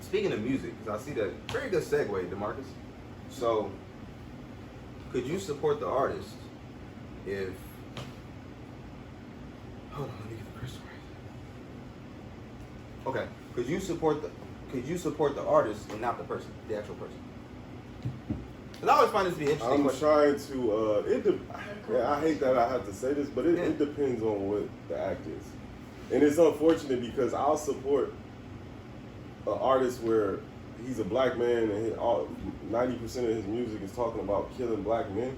speaking of music, because I see that very good segue, DeMarcus. So, could you support the artist if? Hold on, let me get the person right. Okay, could you support the artist and not the person, the actual person? Because I always find this to be interesting. I'm trying to. I hate that I have to say this, but it depends on what the act is, and it's unfortunate because I'll support an artist where he's a black man and 90% of his music is talking about killing black men,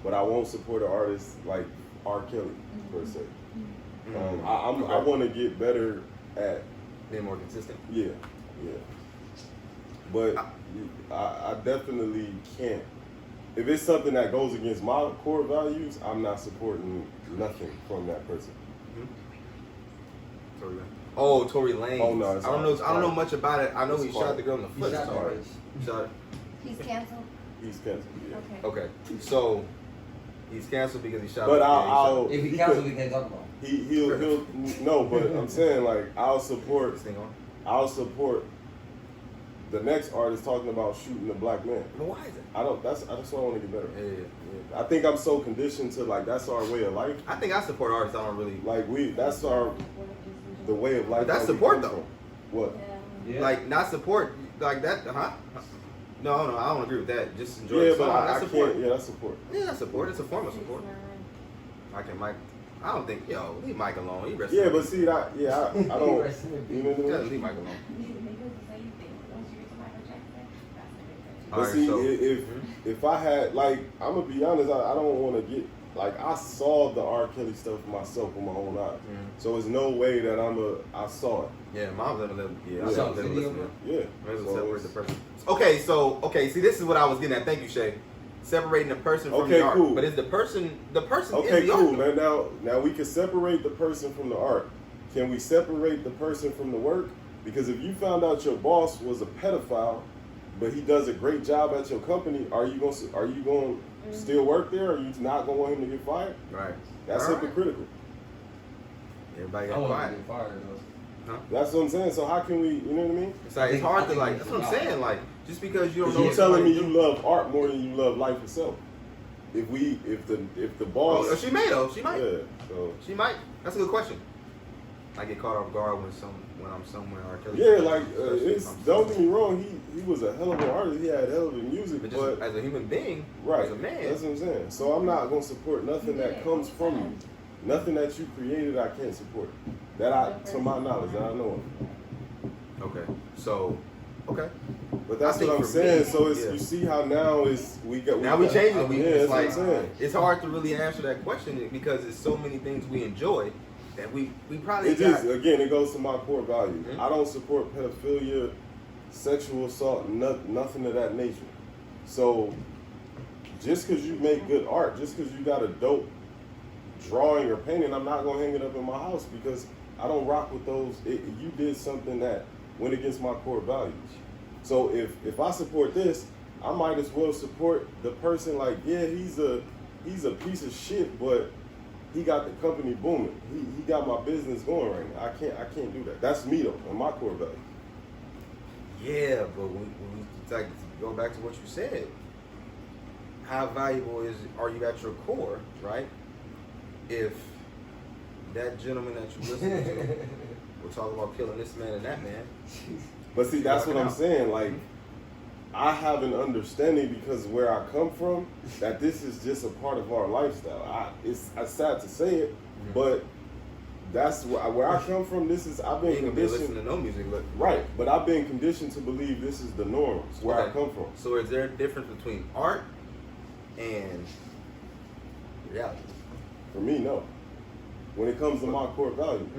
but I won't support an artist like R. Kelly per se. I want to get better at being more consistent. Yeah. But I definitely can't. If it's something that goes against my core values, I'm not supporting nothing from that person. Tory Lanez. Oh, Tory Lanez. Oh no, I don't know much about it. I know he shot the girl in the foot. He's canceled. He's canceled. Yeah. Okay. So he's canceled because he shot. But if he canceled, we can't talk about him. He'll no. But I'm saying like I'll support the next artist talking about shooting a black man. But why is it? That's what I want to get better. Yeah. I think I'm so conditioned to like that's our way of life. I think I support artists. I don't really that's the way of life. But that's support though. What? Yeah. Like not support like that, No, I don't agree with that. Just enjoy the song. I support. can't. Yeah, that's support. Yeah, that's support. It's a form of support. Mike. I don't think. Leave Mike alone. He rested. Yeah, but see that. Yeah, I don't. You know what I mean? Leave Mike alone. But see, if I had like, I'm gonna be honest, I don't want to get like I saw the R. Kelly stuff myself with my own eyes, so there's no way that I saw it. Yeah, mom's gonna live. Yeah, I saw the video. Yeah, separate the person. Okay, see, this is what I was getting at. Thank you, Shay. Separating the person from the art. Cool. But is the person Okay, is the cool, art? man. Now we can separate the person from the art. Can we separate the person from the work? Because if you found out your boss was a pedophile, but he does a great job at your company, are you going to still work there? Or are you not going to want him to get fired? Right. That's hypocritical. Everybody got fired. Huh? That's what I'm saying. So how can we? You know what I mean? It's like it's hard to like. That's what I'm saying. Like just because you don't know. You're telling me you love art more than you love life itself. If the boss. Oh, she may though. She might. Yeah. So she might. That's a good question. I get caught off guard when I'm somewhere. Yeah, like don't get me wrong. He was a hell of an artist. He had hell of a music, but as a human being, right? As a man, that's what I'm saying. So I'm not gonna support nothing that comes from you. Nothing that you created, I can't support. To my knowledge, that I know of. Okay. So, okay. But that's what I'm saying. So you see how now we changed it. It's like it's hard to really answer that question because there's so many things we enjoy. That we probably it goes to my core value. Mm-hmm. I don't support pedophilia, sexual assault, nothing of that nature. So just because you make good art, just because you got a dope drawing or painting, I'm not gonna hang it up in my house because I don't rock with those. You did something that went against my core values. So if I support this, I might as well support the person. Like, yeah, he's a piece of shit, but he got the company booming. He got my business going right now. I can't do that. That's me though, and my core value. Yeah, but when we like go back to what you said, how valuable are you at your core, right? If that gentleman that you listen to will talk about killing this man and that man. But see, that's what I'm saying. Like, I have an understanding because where I come from, that this is just a part of our lifestyle. It's sad to say it, but that's where I come from. I've been conditioned. Listen to no music, look. Right, but I've been conditioned to believe this is the norm. It's where I come from. So is there a difference between art and reality? For me, no. When it comes to my core value,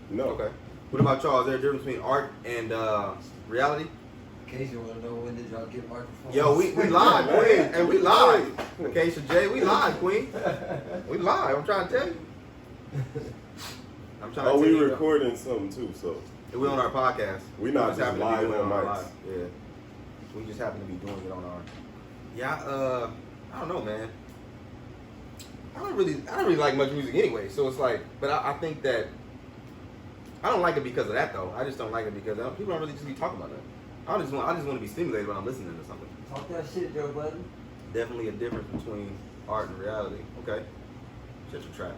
no. Okay. What about y'all? Is there a difference between art and reality? In case you want to know, when did y'all get microphones? Yo, we live, Queen, and we live. Acacia J, we live, Queen. We live. I'm trying to tell you. We recording something too, so. We on our podcast. We not just live on mics. Yeah. We just happen to be doing it on our. Yeah, I don't know, man. I don't really like much music anyway. So it's like, but I think that I don't like it because of that though. I just don't like it because people don't really just be talking about that. I just want to be stimulated when I'm listening to something. Talk that shit, Joe Budden. Definitely a difference between art and reality. Okay, shut your trap.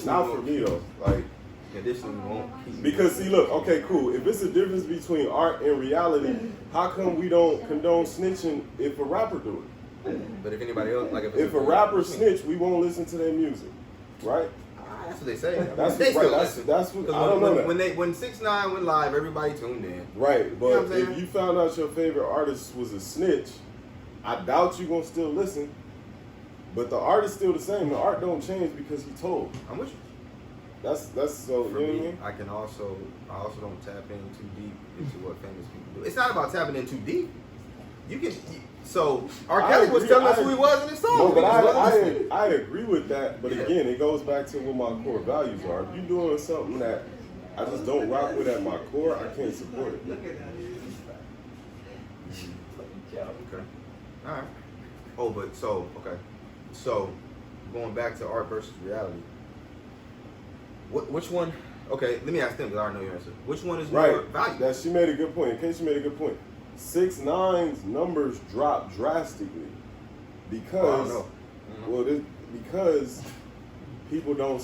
Not for me though. Like, conditioning won't keep. because see, look, okay, cool. If it's a difference between art and reality, how come we don't condone snitching if a rapper do it? But if anybody else, like If a rapper snitch, we won't listen to their music, right? That's what they say. That's they right. still That's listen. what I don't know that. When 6ix9ine went live, everybody tuned in. Right, but You know what I'm if saying? you found out your favorite artist was a snitch, I doubt you gonna still listen. But the art is still the same. The art don't change because he told. I'm with you. That's so. For You know me, what I mean? I also don't tap in too deep into what famous people do. It's not about tapping in too deep. You can. So R. I Kelly was agree, telling us I who he agree. was in his song. No, but He was listening. I agree with that. But Yeah. again, it goes back to what my core values are. If you're doing something that I just don't rock with at my core, I can't support it. Look at that. Okay. All right. Oh, but so okay. So going back to art versus reality. Which one? Okay, let me ask them because I already know your answer. Which one is more Right. valuable? That she made a good point. In case she made a good point. 6ix9ine's numbers dropped drastically because because people don't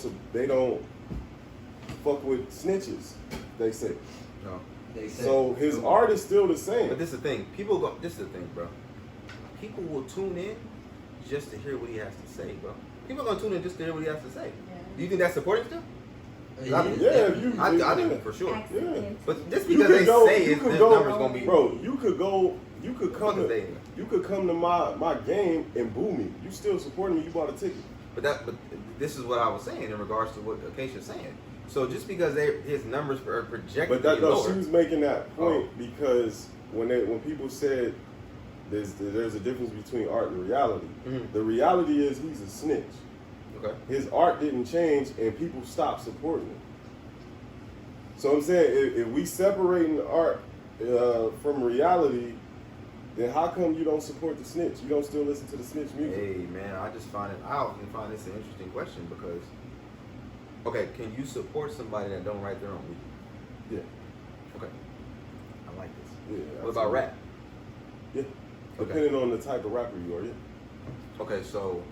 fuck with snitches. They say. No. They say. So his art is still the same. But this is the thing. This is the thing, bro. People will tune in just to hear what he has to say, bro. People are gonna tune in just to hear what he has to say. Do you think that's supporting still? Yeah, if you, I think for sure. Yeah. But just You because could they go- say you it, could the go- numbers gonna be. Bro, you could come Fuck is to they? you could come to my game and boo me. You still supporting me? You bought a ticket. But this is what I was saying in regards to what Acacia's saying. So just because his numbers are projected But that to be no, lower, she was making that point because when people said there's a difference between art and reality, Mhm. the reality is he's a snitch. okay. His art didn't change and people stopped supporting him. So I'm saying if we separating the art from reality, then how come you don't support the snitch? You don't still listen to the snitch music? Hey man, I often find this an interesting question because, okay, can you support somebody that don't write their own music? Yeah. Okay, I like this. Yeah. What about rap? Yeah. Okay. Depending on the type of rapper you are, yeah. Okay, so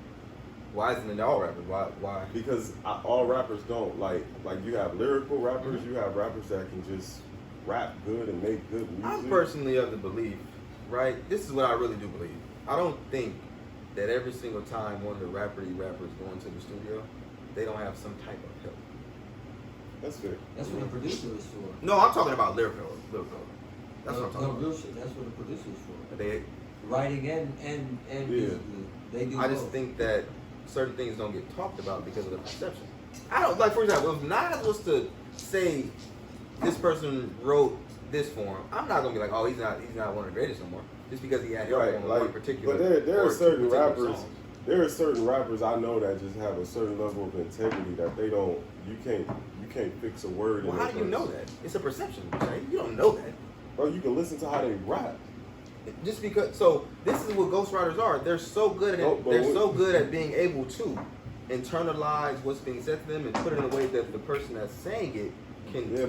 why isn't it all rappers? Why? Because all rappers don't like you have lyrical rappers, you have rappers that can just rap good and make good music. I'm personally of the belief, right? This is what I really do believe. I don't think that every single time one of the rappers go into the studio, they don't have some type of help. That's fair. That's what the producer is for. No, I'm talking about lyrical. That's what I'm talking No, about. real shit. That's what the producer is for. They, Writing and Yeah. musically. They do I just both. think that certain things don't get talked about because of the perception. I don't like, for example, if Nas was to say this person wrote this for him, I'm not gonna be like, oh, he's not one of the greatest no more, just because he had help Right, on like, one particular. but there or are two certain particular rappers. songs. There are certain rappers I know that just have a certain level of integrity that they don't. You can't fix a word. Well, in how their do you know verse. that? It's a perception, right? You don't know that. Bro, you can listen to how they rap. Just because, so this is what ghostwriters are. They're so good at it. Oh, but They're what- so good at being able to internalize what's being said to them and put it in a way that the person that's saying it can. Yeah,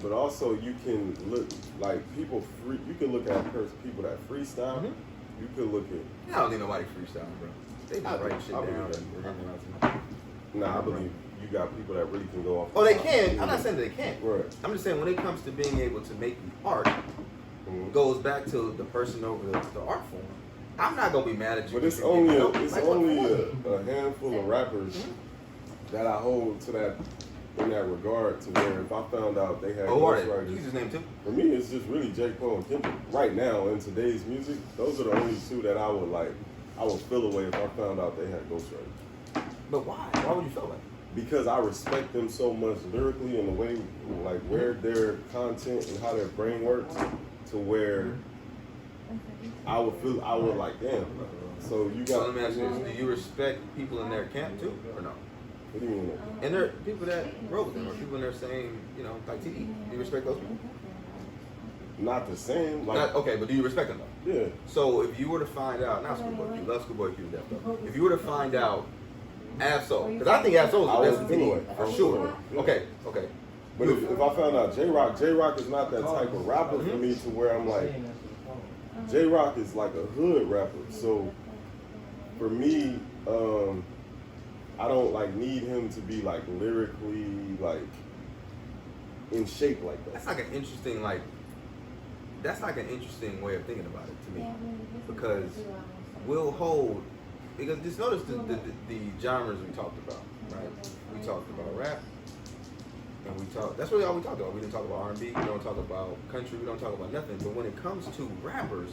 but also you can look like people. You can look at people that freestyle. Mhm. You could look at. I don't think nobody freestyling, bro. They just write shit I believe down that. and memorize it. Nah, I believe you got people that really can go off. Oh, they the top. can. I'm not saying that they can't. Right. I'm just saying when it comes to being able to make the art, Mhm. goes back to the person over the art form. I'm not gonna be mad at you. But it's if you get help. only Like, what? a handful of rappers that I hold to that in that regard to where if I found out they had Oh, are they? ghostwriters. Use his name too. For me, it's just really J. Cole and Kendrick. Right now, in today's music, those are the only two that I would feel away if I found out they had ghostwriters. But why? Why would you feel like? Because I respect them so much lyrically and the way, like, where their content and how their brain works, to where I would like, damn. So you So got. let me ask you this: do you respect people in their camp too, or no? What do you mean? And there are people that wrote with them, or people in their same, like TD. Do you respect those people? Not the same. Like, Not, okay, but do you respect them though? yeah. So if you were to find out, not Schoolboy Q, love Schoolboy Q to death though. If you were to find out Absol, because I think Absol I is would the feel best it. I for would sure. feel it, yeah. Okay. But if I found out J-Rock is not that type of rapper for me to where I'm like, J-Rock is like a hood rapper. So for me, I don't like need him to be like lyrically like in shape like that. That's like an interesting way of thinking about it to me, because we'll hold, because just notice the genres we talked about, right? We talked about rap, and that's really all we talked about. We didn't talk about R&B, we don't talk about country, we don't talk about nothing. But when it comes to rappers,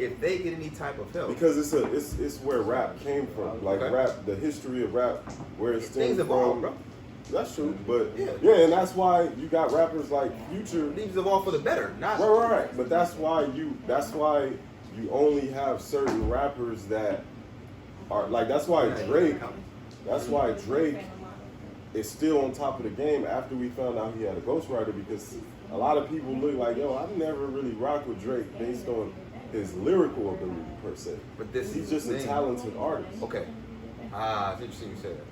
if they get any type of help, because it's where rap came from, like rap, the history of rap, where it stems from. Bro. That's true, but yeah, and that's why you got rappers like Future. These evolve for the better, not right. But that's why you only have certain rappers that are like. That's why Drake is still on top of the game after we found out he had a ghostwriter, because a lot of people look like, yo, I never really rock with Drake based on his lyrical ability per se. But he's just a talented artist. Okay, it's interesting you say that.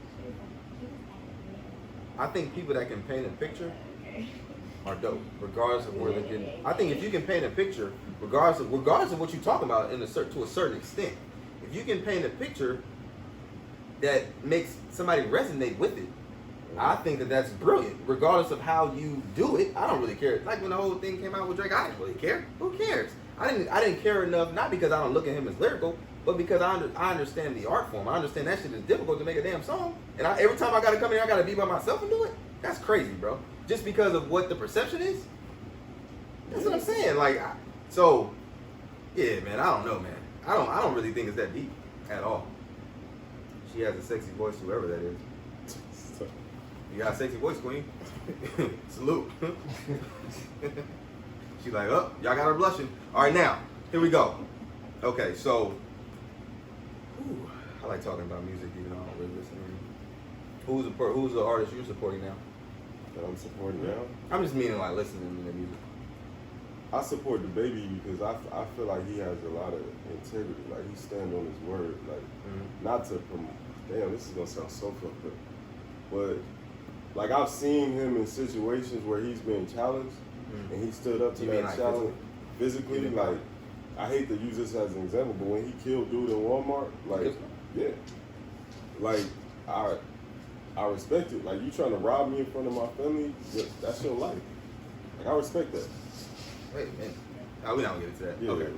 I think people that can paint a picture are dope, regardless of where they get. I think if you can paint a picture, regardless of what you're talking about, to a certain extent, if you can paint a picture that makes somebody resonate with it, I think that's brilliant. Regardless of how you do it, I don't really care. Like when the whole thing came out with Drake, I didn't really care. Who cares? I didn't care enough, not because I don't look at him as lyrical, but because I understand the art form. I understand that shit is difficult to make a damn song. And every time I gotta come in here, I gotta be by myself and do it. That's crazy, bro. Just because of what the perception is. That's what I'm saying. Yeah, man. I don't know, man. I don't really think it's that deep at all. She has a sexy voice, whoever that is. You got a sexy voice, queen. Salute. She's like, oh, y'all got her blushing. All right, now here we go. Okay, so. I like talking about music, even though I don't really listen to it. Who's the artist you're supporting now? That I'm supporting now? I'm just meaning like listening to their music. I support the baby because I feel like he has a lot of integrity. Like he stands on his word. Like not to promote. Damn, this is gonna sound so fucked up. But like I've seen him in situations where he's been challenged and he stood up to that challenge physically. Like I hate to use this as an example, but when he killed dude in Walmart, like. Yeah, like I respect it. Like you trying to rob me in front of my family, that's your life. Like I respect that. Wait a minute. We're not gonna get into that. Yeah, okay.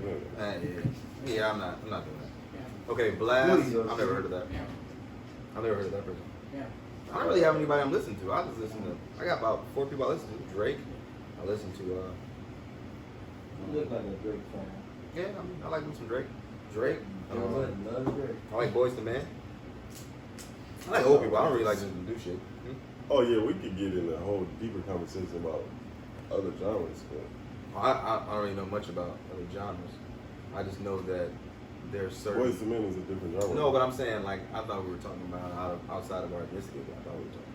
Yeah, I'm not doing that. Okay, Blast. I've never heard of that. I've never heard of that person. I don't really have anybody I'm listening to. I just listen to. I got about 4 people I listen to. Drake. I listen to. You look like a Drake fan. Yeah, I like some Drake. Drake. I like Boys II Men. I like old people. I don't really like them to do shit. Oh yeah, we could get in a whole deeper conversation about other genres, but I don't really know much about other genres. I just know that there's certain. Boys II Men is a different genre. No, but I'm saying like I thought we were talking about outside of our ethnicity. I thought we were talking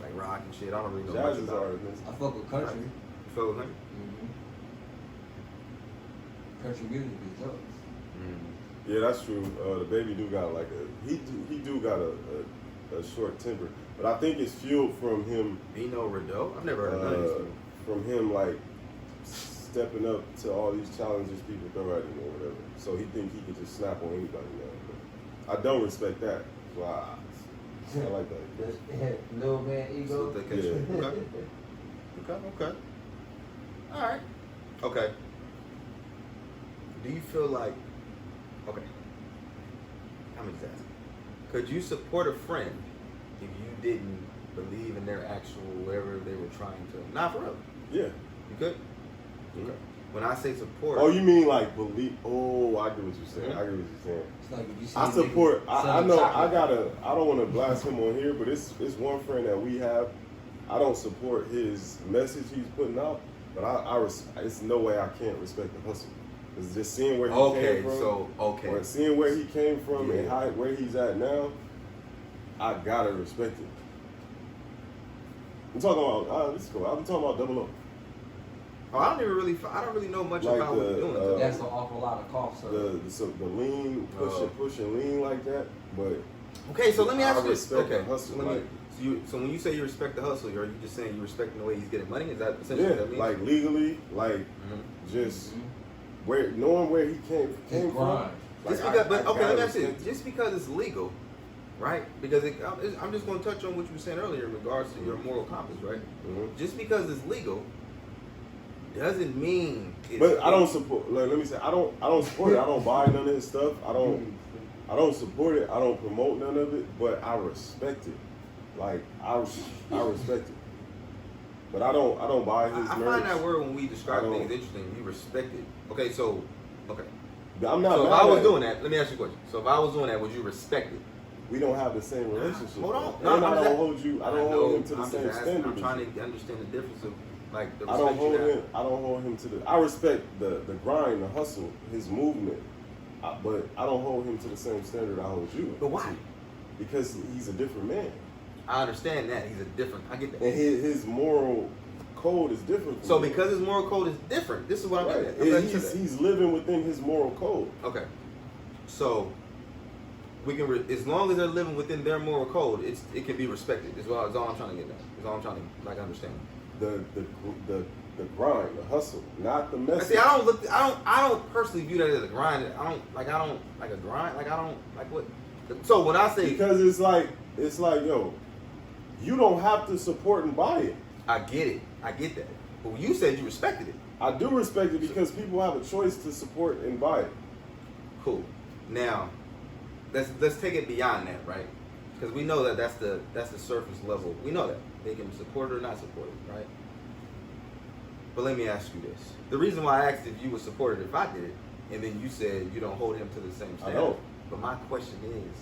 about like rock and shit. I don't really know Jazz much is about our it. ethnicity. I fuck with country. You fuck with country? Country music is dope. Yeah, that's true. The baby do got like he do got a short temper, but I think it's fueled from him. Bino Rideau? I've never heard of none of these people. From him like stepping up to all these challenges people throw at him or whatever. So he think he can just snap on anybody now. But I don't respect that. So I like that. Little man ego. So Okay. All right. Okay. Do you feel like? Okay. I'm just asking. Could you support a friend if you didn't believe in their actual whatever they were trying to? Not for real. Yeah. You could? Mm-hmm. Okay. When I say support. Oh, you mean like believe? Oh, I get what you're saying. I get what you're saying. It's like if you see I support. I know. I don't want to blast him on here, but it's one friend that we have. I don't support his message he's putting out, but it's no way I can't respect the hustle. It's just seeing where he came from. Or seeing where he came from and where he's at now, I gotta respect it. I'm talking about this is cool. I'm talking about Double O. Oh, I don't really know much Like about what you're doing. That's an awful lot of cough. So The lean, pushing lean like that, but okay, so let me ask you this. respect Okay, the hustle. So when you say you respect the hustle, are you just saying you respecting the way he's getting money? Is that essentially what that means? like legally, like just knowing where he came from. grind. Just Like, because, but I okay, let me gotta ask you, respect it. just because it's legal, right? Because I'm just going to touch on what you were saying earlier in regards to your moral compass, right? Mhm. Just because it's legal doesn't mean. It's But I don't support. Like, let me say, I don't support it. I don't buy none of his stuff. I don't support it. I don't promote none of it. But I respect it. Like I respect it. But I don't buy his I merch. find that word when we describe I don't- things interesting. You respect it. Okay, so I'm not. So if mad I was at it. doing that, let me ask you a question. So if I was doing that, would you respect it? We don't have the same relationship. Hold on. And No, I I'm don't just- hold you. I I don't know, hold him to the I'm same just asking, standard. I'm as trying you. to understand the difference of like the I don't respect you hold have. him. I don't hold him to the. I respect the grind, the hustle, his movement, but I don't hold him to the same standard I hold you. But why? to. Because he's a different man, I understand that he's a different. I get that. and his moral code is different. From So yours. because his moral code is different, this is what I'm right, getting at. I'm glad you said that. he's living within his moral code. Okay. So we can, as long as they're living within their moral code, it can be respected. Is all I'm trying to get at. Is all I'm trying to understand. The grind, the hustle, not the message. See, I don't personally view that as a grind. I don't like a grind. Like I don't like what. So when I say because it's like yo, you don't have to support and buy it. I get it, I get that. But when you said you respected it, I do respect it because people have a choice to support and buy it. cool. Now, let's take it beyond that, right? Because we know that that's the surface level. We know that they can support it or not support it, right? But let me ask you this: the reason why I asked if you would support it if I did it, and then you said you don't hold him to the same standard. I don't. But my question is,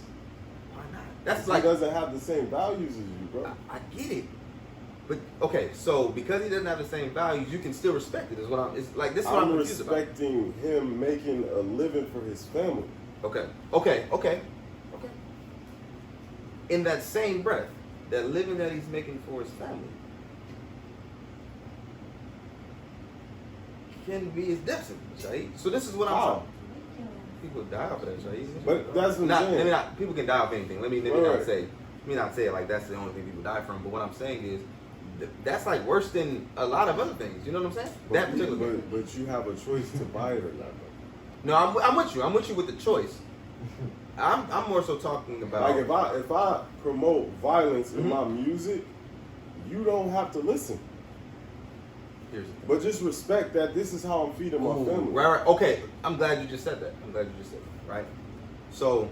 why not? That's He like doesn't have the same values as you, bro. I get it. But okay, so because he doesn't have the same values, you can still respect it. Is what I'm. It's like this is what I'm I'm confused about. respecting him making a living for his family. Okay. In that same breath, that living that he's making for his family can be his destiny, Shaheed. So this is what I'm Wow. saying. People die off of that, Shaheed. But that's what I'm Not, saying. let me not. People can die off anything. Let me Right. not say it like that's the only thing people die from. But what I'm saying is, that's like worse than a lot of other things. You know what I'm saying? That particular thing. But you have a choice to buy it or not. No, I'm with you. I'm with you with the choice. I'm more so talking about Like if I promote violence in Mhm. my music, you don't have to listen. Here's the thing. But just respect that this is how I'm feeding my Ooh, family. right. Okay. I'm glad you just said that. Right? So,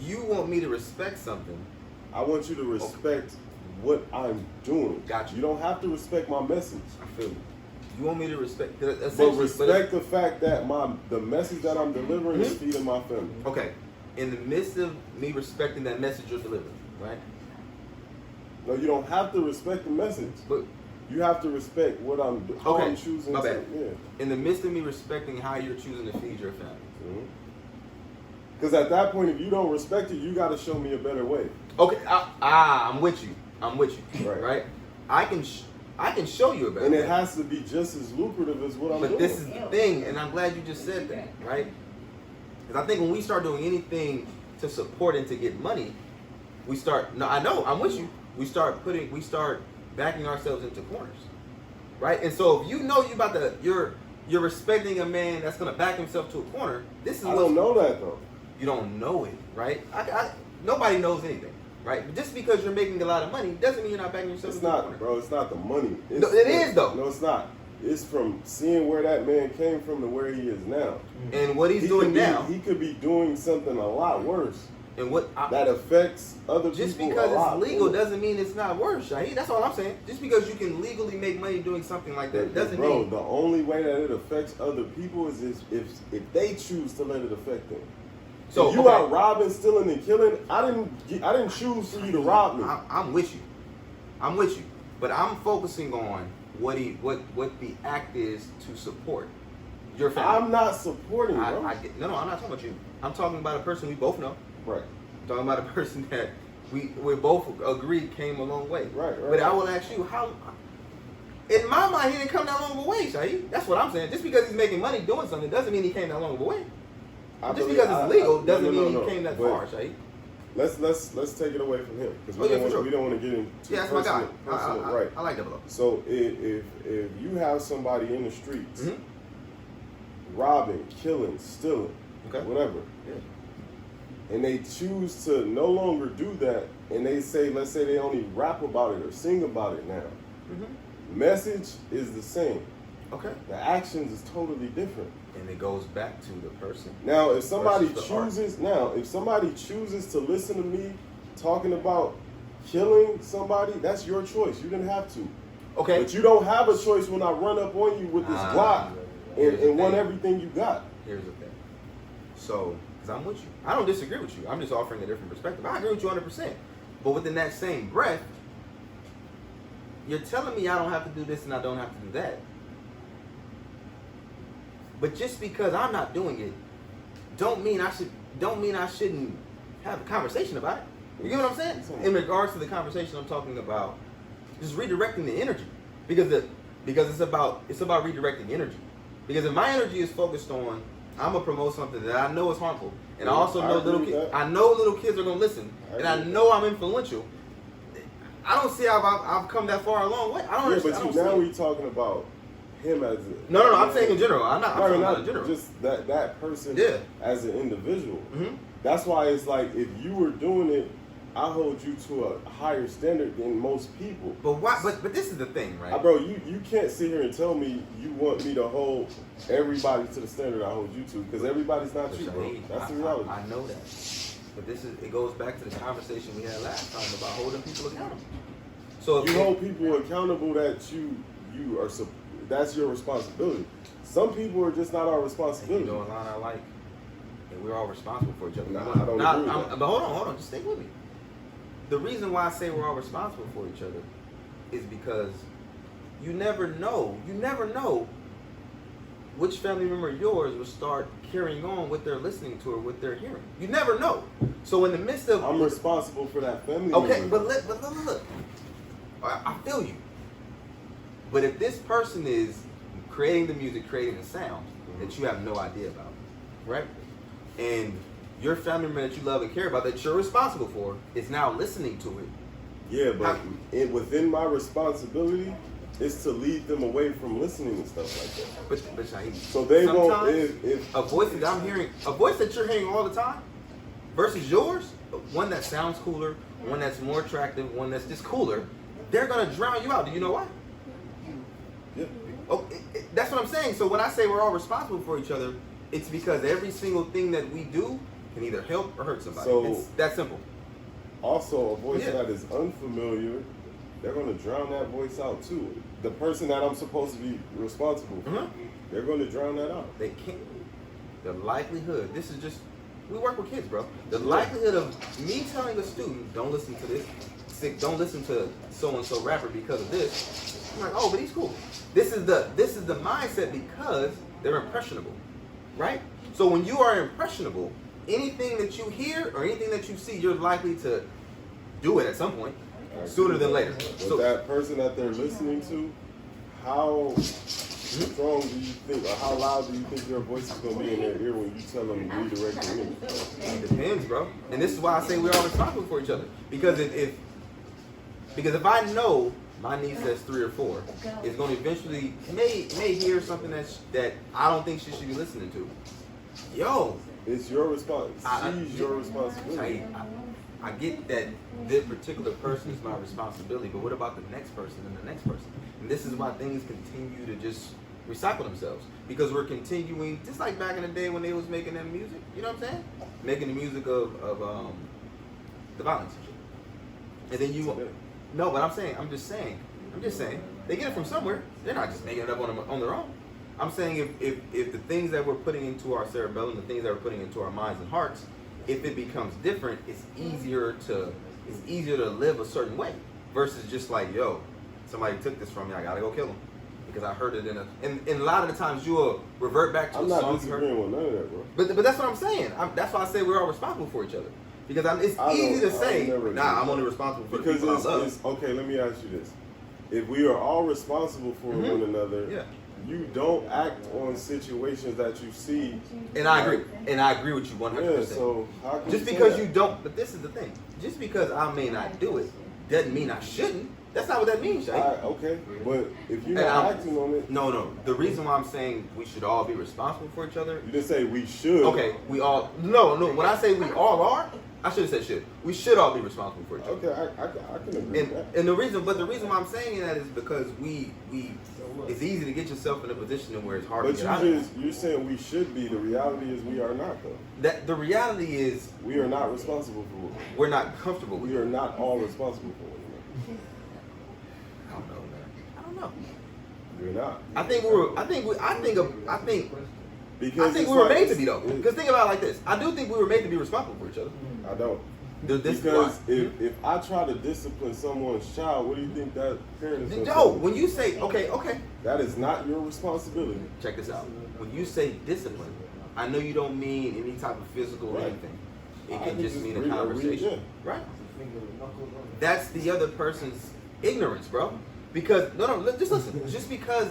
you want me to respect something. I want you to respect what I'm doing. Gotcha. You don't have to respect my message. I feel you. You want me to respect. But respect the fact that the message that I'm delivering is Mhm. feeding my family. Okay. In the midst of me respecting that message you're delivering, right? No, you don't have to respect the message. But You have to respect how Okay, I'm choosing my to. bad. Yeah. in the midst of me respecting how you're choosing to feed your family. Because at that point, if you don't respect it, you got to show me a better way. Okay. I'm with you. Right. Right. I can show you a better And way. it has to be just as lucrative as what I'm But doing. this is the thing, and I'm glad you just said that, right? Because I think when we start doing anything to support and to get money, we start. No, I know, I'm with you. We start backing ourselves into corners, right? And so if you know you're respecting a man that's gonna back himself to a corner. This is I don't know that though. You don't know it, right? Nobody knows anything, right? But just because you're making a lot of money doesn't mean you're not backing yourself It's into a not, corner. bro. It's not the money. No, it is, though. No, it's not. It's from seeing where that man came from to where he is now. And what he's He doing could be- now, he could be doing something a lot worse and what that affects other just people because a lot it's legal more. doesn't mean it's not worse, Shaheed. That's all I'm saying. Just because you can legally make money doing something like that doesn't Bro, mean. the only way that it affects other people is if they choose to let it affect them. So if you okay, are robbing, stealing, and killing, I didn't choose for you to rob me. I'm with you, but I'm focusing on what the act is to support your family. I'm not supporting, bro. I'm not talking about you. I'm talking about a person we both know. Right. I'm talking about a person that we both agree came a long way. Right. But I will ask you how. In my mind, he didn't come that long of a way, Shaheed. That's what I'm saying. Just because he's making money doing something doesn't mean he came that long of a way. Just because it's legal doesn't mean he came that far, Shaheed. let's take it away from him because Oh, yeah, for sure. we don't want to get into Yeah, that's my guy. personal right. I like Double O. So if you have somebody in the streets Mm-hmm. robbing, killing, stealing, Okay. whatever, Yeah. and they choose to no longer do that, and they say, let's say they only rap about it or sing about it now, Mm-hmm. message is the same. Okay. The actions is totally different. And it goes back to the person. Now, if somebody Versus the art. chooses to listen to me talking about killing somebody, that's your choice. You didn't have to. Okay. But you don't have a choice when I run up on you with this Glock here's the and want thing. everything you got. Here's the thing. So, because I'm with you. I don't disagree with you. I'm just offering a different perspective. I agree with you 100%. But within that same breath, you're telling me I don't have to do this and I don't have to do that. But just because I'm not doing it, don't mean I shouldn't have a conversation about it. You get what I'm saying? In regards to the conversation I'm talking about, just redirecting the energy. Because it's about redirecting energy. Because if my energy is focused on I'm gonna promote something that I know is harmful, and I also know little kids are gonna listen, and I know I'm influential. I don't see how I've come that far a long way. I don't understand. Yeah, but now we're talking about him as a... No, I'm saying in general. I'm talking about in general. Just that person as an individual. Mm-hmm. That's why it's like, if you were doing it, I hold you to a higher standard than most people. But why? But this is the thing, right? Bro, you can't sit here and tell me you want me to hold everybody to the standard I hold you to, because everybody's not you, bro. That's the reality. I know that. But it goes back to the conversation we had last time about holding people accountable. So if you hold people accountable that you are, that's your responsibility. Some people are just not our responsibility. You know a line I like, and we're all responsible for each other. Nah, I don't agree with that. But hold on, just stay with me. The reason why I say we're all responsible for each other is because you never know which family member of yours will start carrying on what they're listening to or what they're hearing. You never know. So in the midst of... I'm responsible for that family Okay, member. but look. I feel you. But if this person is creating the music, creating the sound that you have no idea about, right? And your family member that you love and care about, that you're responsible for, is now listening to it. Yeah, but within my responsibility is to lead them away from listening and stuff like that. But Shaheed, so they won't. If a voice that I'm hearing, a voice that you're hearing all the time, versus yours, one that sounds cooler, one that's more attractive, one that's just cooler, they're gonna drown you out. Do you know why? Yeah. Oh, that's what I'm saying. So when I say we're all responsible for each other, it's because every single thing that we do can either help or hurt somebody. So, it's that simple. Also, a voice that is unfamiliar, they're going to drown that voice out too. The person that I'm supposed to be responsible for, they're going to drown that out. They can't. The likelihood, this is just, we work with kids, bro. The likelihood of me telling a student, don't listen to this, don't listen to so-and-so rapper because of this. I'm like, oh, but he's cool. This is the mindset because they're impressionable, right? So when you are impressionable, anything that you hear or anything that you see, you're likely to do it at some point, sooner than later. But So that person that they're listening to, how strong do you think, or how loud do you think your voice is going to be in their ear when you tell them to redirect the energy? it depends, bro. And this is why I say we're all responsible for each other. Because if I know my niece that's 3 or 4 is going to eventually may hear something that I don't think she should be listening to. Yo, It's your responsibility. She's your responsibility. I get that this particular person is my responsibility, but what about the next person and the next person? And this is why things continue to just recycle themselves. Because we're continuing, just like back in the day when they was making that music, you know what I'm saying? Making the music of the violence and shit. And then no, but I'm just saying, they get it from somewhere. They're not just making it up on their own. I'm saying if the things that we're putting into our cerebellum, the things that we're putting into our minds and hearts, if it becomes different, it's easier to live a certain way versus just like, yo, somebody took this from me, I gotta go kill them because I heard it and a lot of the times you will revert back to I'm a not song disagreeing with none of that, bro. But that's what I'm saying. That's why I say we're all responsible for each other because it's easy to say, nah, I'm only responsible for the people I love. Okay, let me ask you this. if we are all responsible for Mhm. one another, Yeah. you don't act on situations that you see. And I agree. And I agree with you 100%. Yeah, so how can Just say because that? you don't, but this is the thing. Just because I may not do it doesn't mean I shouldn't. That's not what that means, Shay. Okay, but if you're And not I'm- acting on it, No. The reason why I'm saying we should all be responsible for each other. you didn't say we should. Okay, we all. No. When I say we all are, I should have said should. We should all be responsible for each other. Okay, I can agree with that. And the reason why I'm saying that is because we it's easy to get yourself in a position where it's hard But to get out of. you're saying we should be. The reality is we are not, though. That the reality is We are not responsible for one. we're not comfortable with We it. are not all responsible for one I don't know, man. I don't know. another. You're not. I think Because we it's were like- made to be though. it- Because think about it like this. I do think we were made to be responsible for each other. I don't. This is Because why. if I try to discipline someone's child, what do you think that parent is going to Yo, say? when you say okay, That is not your responsibility. check this out. When you say discipline, I know you don't mean any type of physical or Right. anything. It I can can just just mean a read- conversation, yeah. right? That's the other person's ignorance, bro. Because just listen. Just because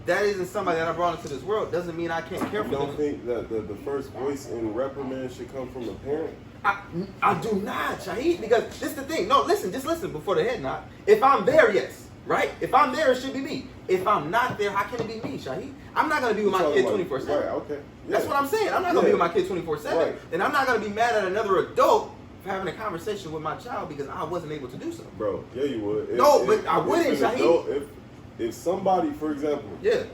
that isn't somebody that I brought into this world doesn't mean I can't care You for don't them. think that the first voice in reprimand should come from a parent? I do not, Shaheed, because this is the thing. No, just listen before the head nod. If I'm there, yes, right? If I'm there, it should be me. If I'm not there, how can it be me, Shaheed? I'm not gonna be with my You're kid talking 24/7. Right, okay. That's what I'm saying. I'm not gonna be Yeah. with my kid 24/7, Right. and I'm not gonna be mad at another adult for having a conversation with my child because I wasn't able to do so. Bro, yeah, you would. No, but I wouldn't, an Shaheed. adult- if somebody, for example, Yeah,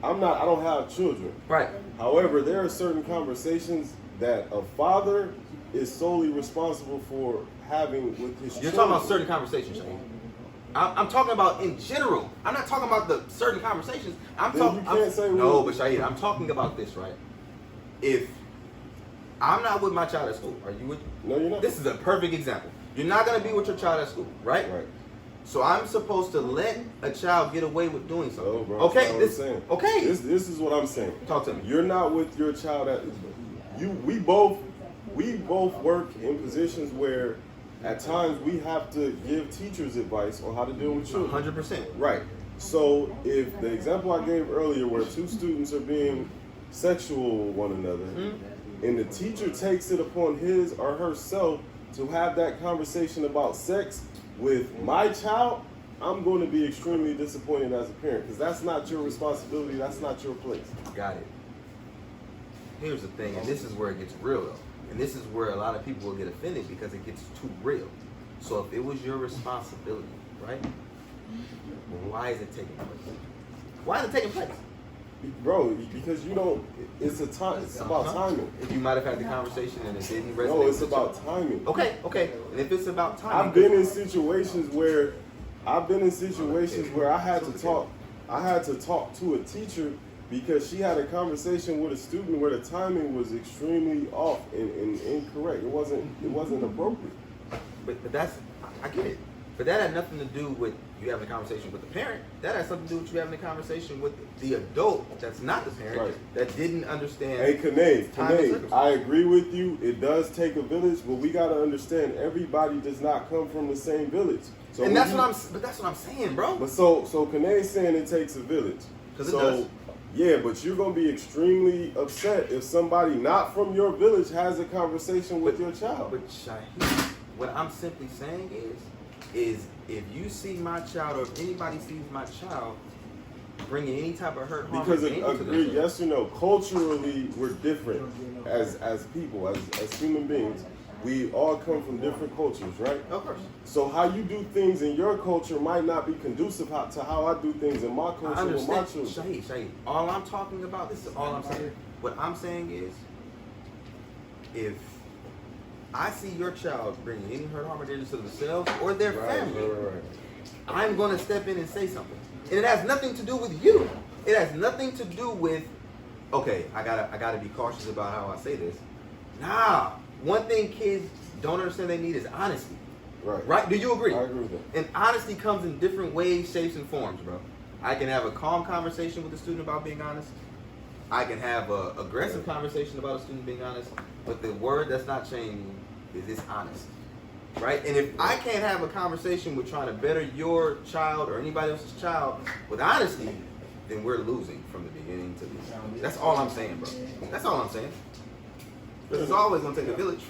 I don't have children. right. However, there are certain conversations that a father is solely responsible for having with his You're children. talking about certain conversations, Shaheed. I'm talking about in general. I'm not talking about the certain conversations. I'm Then talking. you can't say no, we- but Shaheed, I'm talking about this, right? If I'm not with my child at school, are you with? No, you're not. This is a perfect example. You're not gonna be with your child at school, right? Right. So I'm supposed to let a child get away with doing something. No, bro. Okay, that's not what I'm saying. okay. This is what I'm saying. Talk to me. You're not with your child at we both work in positions where at times we have to give teachers advice on how to deal with children. 100%. Right. So if the example I gave earlier where two students are being sexual with one another, and the teacher takes it upon his or herself to have that conversation about sex with my child, I'm going to be extremely disappointed as a parent because that's not your responsibility. That's not your place. Got it. Here's the thing, and this is where it gets real though. And this is where a lot of people will get offended because it gets too real. So if it was your responsibility, right? Why is it taking place? Why is it taking place? Bro, because you don't, it's about timing. If you might have had the conversation and it didn't resonate. No, it's with about you. timing. Okay. And if it's about timing. I've been in situations where I had to talk to a teacher because she had a conversation with a student where the timing was extremely off and incorrect. It wasn't appropriate. But that's, I get it. But that had nothing to do with you having a conversation with the parent. That has something to do with you having a conversation with the adult that's not the parent, Right. that didn't understand. Hey, Kane, circumstance. I agree with you. It does take a village, but we got to understand everybody does not come from the same village. So And when that's you- what I'm saying, bro. But so Kane's saying it takes a village. 'Cause it So does. yeah, but you're gonna be extremely upset if somebody not from your village has a conversation with your child. But Shaheed, what I'm simply saying is if you see my child or if anybody sees my child bringing any type of hurt, harm, Because or danger to agree, themselves, yes or no, culturally we're different as people, as human beings. We all come from different cultures, right? of course. So how you do things in your culture might not be conducive to how I do things in my I culture with my understand. children. Shaheed, all I'm talking about, this is all I'm saying. What I'm saying is, if I see your child bringing any hurt, harm, or danger to themselves or their family, Right. I'm going to step in and say something. And it has nothing to do with you. It has nothing to do with, okay, I gotta be cautious about how I say this. Nah, one thing kids don't understand they need is honesty. Right? Do you agree? I agree with that. And honesty comes in different ways, shapes, and forms, bro. I can have a calm conversation with a student about being honest. I can have a aggressive conversation about a student being honest. But the word that's not changing is this honest. right? And if I can't have a conversation with trying to better your child or anybody else's child with honesty, then we're losing from the beginning to the end. That's all I'm saying, bro. That's all I'm saying. Because it's always gonna take a village.